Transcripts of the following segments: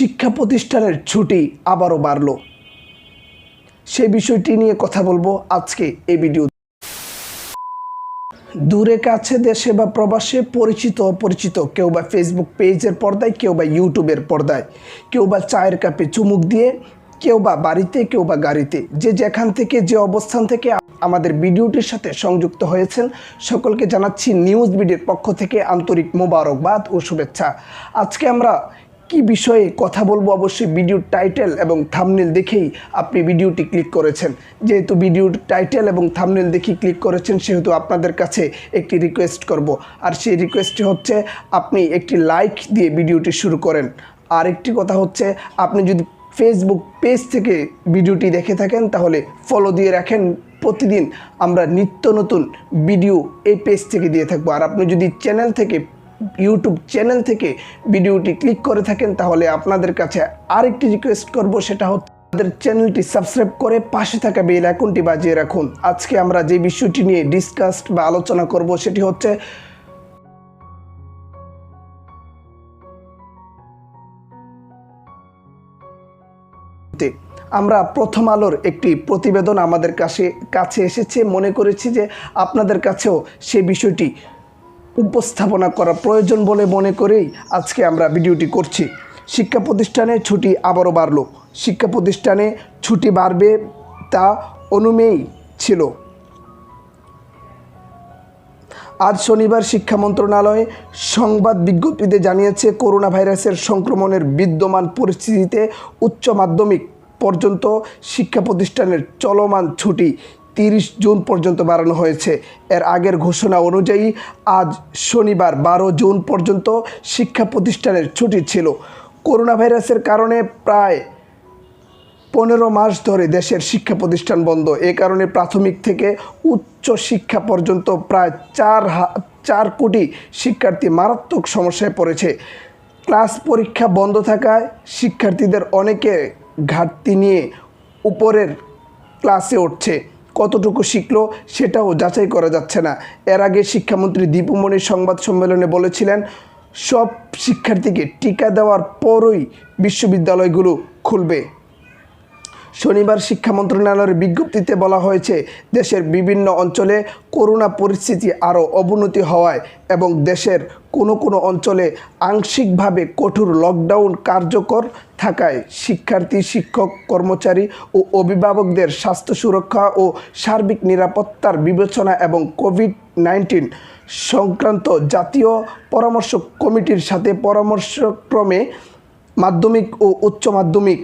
শিক্ষা প্রতিষ্ঠানের ছুটি আবারও বাড়ল। সেই বিষয়টি নিয়ে কথা বলবো আজকে এই ভিডিও। দূরে কাছে দেশে বা প্রবাসে পরিচিত অপরিচিত, কেউ বা ফেসবুক পেজের পর্দায়, কেউ বা ইউটিউবের পর্দায়, কেউ বা চায়ের কাপে চুমুক দিয়ে, কেউ বা বাড়িতে, কেউ বা গাড়িতে, যে যেখান থেকে যে অবস্থান থেকে আমাদের ভিডিওটির সাথে সংযুক্ত হয়েছেন সকলকে জানাচ্ছি নিউজ বিডির পক্ষ থেকে আন্তরিক মোবারকবাদ ও শুভেচ্ছা। আজকে আমরা কি বিষয়ে কথা বলবো, অবশ্যই ভিডিওর টাইটেল এবং থাম্বনেল দেখেই আপনি ভিডিওটি ক্লিক করেছেন। যেহেতু ভিডিওর টাইটেল এবং থাম্বনেল দেখেই ক্লিক করেছেন, সেহেতু আপনাদের কাছে একটি রিকোয়েস্ট করব, আর সেই রিকোয়েস্টটি হচ্ছে আপনি একটি লাইক দিয়ে ভিডিওটি শুরু করেন। আর একটি কথা হচ্ছে, আপনি যদি ফেসবুক পেজ থেকে ভিডিওটি দেখে থাকেন তাহলে ফলো দিয়ে রাখেন। প্রতিদিন আমরা নিত্য নতুন ভিডিও এই পেজ থেকে দিয়ে থাকবো। আর আপনি যদি চ্যানেল থেকে, ইউটিউব চ্যানেল থেকে ভিডিওটি ক্লিক করে থাকেন তাহলে আপনাদের কাছে আরেকটি রিকোয়েস্ট করব, সেটা হচ্ছে আমাদের চ্যানেলটি সাবস্ক্রাইব করে পাশে থাকা বেল আইকনটি বাজিয়ে রাখুন। আজকে আমরা যে বিষয়টি নিয়ে ডিসকাস বা আলোচনা করব সেটি হচ্ছে আমরা প্রথম আলোর একটি প্রতিবেদন আমাদের কাছে এসেছে, মনে করেছি যে আপনাদের কাছেও সে বিষয়টি উপস্থাপনা করা প্রয়োজন বলে মনে করেই আজকে আমরা ভিডিওটি করছি। শিক্ষা প্রতিষ্ঠানে ছুটি আবারও বাড়ল। শিক্ষা প্রতিষ্ঠানে ছুটি বাড়বে তা অনুমেয় ছিল। আজ শনিবার শিক্ষা মন্ত্রণালয় সংবাদ বিজ্ঞপ্তিতে জানিয়েছে, করোনা ভাইরাসের সংক্রমণের বিদ্যমান পরিস্থিতিতে উচ্চ মাধ্যমিক পর্যন্ত শিক্ষা প্রতিষ্ঠানের চলমান ছুটি 30 জুন পর্যন্ত বাড়ানো হয়েছে। এর আগের ঘোষণা অনুযায়ী আজ শনিবার 12 জুন পর্যন্ত শিক্ষা প্রতিষ্ঠানের ছুটি ছিল। করোনা ভাইরাসের কারণে প্রায় 15 মাস ধরে দেশের শিক্ষা প্রতিষ্ঠান বন্ধ। এ কারণে প্রাথমিক থেকে উচ্চ শিক্ষা পর্যন্ত প্রায় 4 কোটি শিক্ষার্থী মারাত্মক সমস্যায় পড়েছে। ক্লাস পরীক্ষা বন্ধ থাকায় শিক্ষার্থীদের অনেকে ঘাটতি নিয়ে উপরের ক্লাসে উঠছে। কতটুকু শিখলো সেটাও যাচাই করা যাচ্ছে না। এর আগে শিক্ষামন্ত্রী দীপু মনি সংবাদ সম্মেলনে বলেছিলেন, সব শিক্ষার্থীকে টিকা দেওয়ার পরই বিশ্ববিদ্যালয়গুলো খুলবে। শনিবার শিক্ষা মন্ত্রণালয়ের বিজ্ঞপ্তিতে বলা হয়েছে, দেশের বিভিন্ন অঞ্চলে করোনা পরিস্থিতি আরও অবনতি হওয়ায় এবং দেশের কোনো অঞ্চলে আংশিকভাবে কঠোর লকডাউন কার্যকর থাকায় শিক্ষার্থী, শিক্ষক, কর্মচারী ও অভিভাবকদের স্বাস্থ্য সুরক্ষা ও সার্বিক নিরাপত্তার বিবেচনা এবং কোভিড-19 সংক্রান্ত জাতীয় পরামর্শ কমিটির সাথে পরামর্শক্রমে মাধ্যমিক ও উচ্চ মাধ্যমিক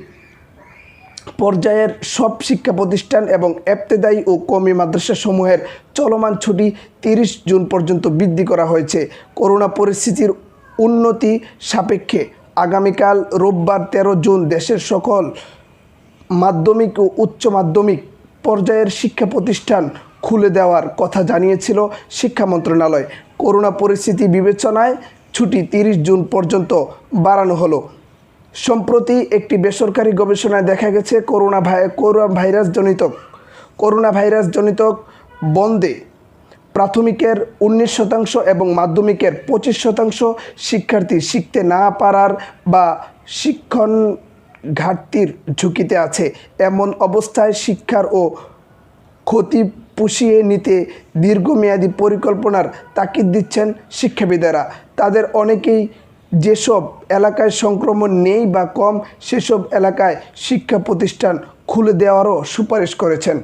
পর্যায়ের সব শিক্ষা প্রতিষ্ঠান এবং ইবতেদায়ী ও কওমি মাদ্রাসাসমূহের চলমান ছুটি 30 জুন পর্যন্ত বৃদ্ধি করা হয়েছে। করোনা পরিস্থিতির উন্নতি সাপেক্ষে আগামীকাল রোববার 13 জুন দেশের সকল মাধ্যমিক ও উচ্চ মাধ্যমিক পর্যায়ের শিক্ষা প্রতিষ্ঠান খুলে দেওয়ার কথা জানিয়েছিল শিক্ষা মন্ত্রণালয়। করোনা পরিস্থিতি বিবেচনায় ছুটি 30 জুন পর্যন্ত বাড়ানো হলো। সম্প্রতি একটি বেসরকারি গবেষণায় দেখা গেছে, করোনা ভাইরাসজনিত বন্ধে প্রাথমিকের 19% এবং মাধ্যমিকের 25% শিক্ষার্থী শিখতে না পারার বা শিক্ষণ ঘাটতির ঝুঁকিতে আছে। এমন অবস্থায় শিক্ষার ও ক্ষতি পুষিয়ে নিতে দীর্ঘমেয়াদী পরিকল্পনার তাগিদ দিচ্ছেন শিক্ষাবিদেরা। তাদের অনেকেই যেসব এলাকায় সংক্রমণ নেই বা কম, সেসব এলাকায় শিক্ষা প্রতিষ্ঠান খুলে দেওয়ারও সুপারিশ করেছেন।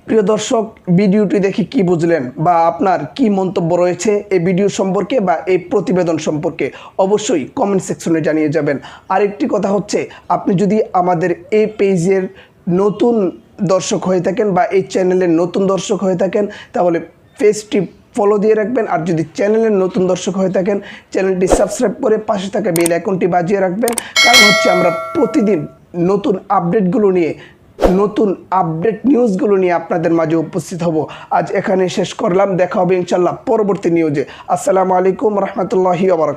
প্রিয় দর্শক, ভিডিওটি দেখে কি বুঝলেন বা আপনার কি মন্তব্য রয়েছে এই ভিডিও সম্পর্কে বা এই প্রতিবেদন সম্পর্কে অবশ্যই কমেন্ট সেকশনে জানিয়ে যাবেন। আরেকটি কথা হচ্ছে, আপনি যদি আমাদের এই পেজের নতুন দর্শক হয়ে থাকেন বা এই চ্যানেলের নতুন দর্শক হয়ে থাকেন তাহলে পেজটি ফলো দিয়ে রাখবেন। আর যদি চ্যানেলের নতুন দর্শক হয়ে থাকেন চ্যানেলটি সাবস্ক্রাইব করে পাশে থাকা বেল আইকনটি বাজিয়ে রাখবেন। কারণ হচ্ছে আমরা প্রতিদিন নতুন আপডেটগুলো নিয়ে, নতুন আপডেট নিউজগুলো নিয়ে আপনাদের মাঝে উপস্থিত হব। আজ এখানে শেষ করলাম, দেখা হবে ইনশাল্লাহ পরবর্তী নিউজে। আসসালামু আলাইকুম রহমতুল্লাহি ওয়া বারাকাতুহু।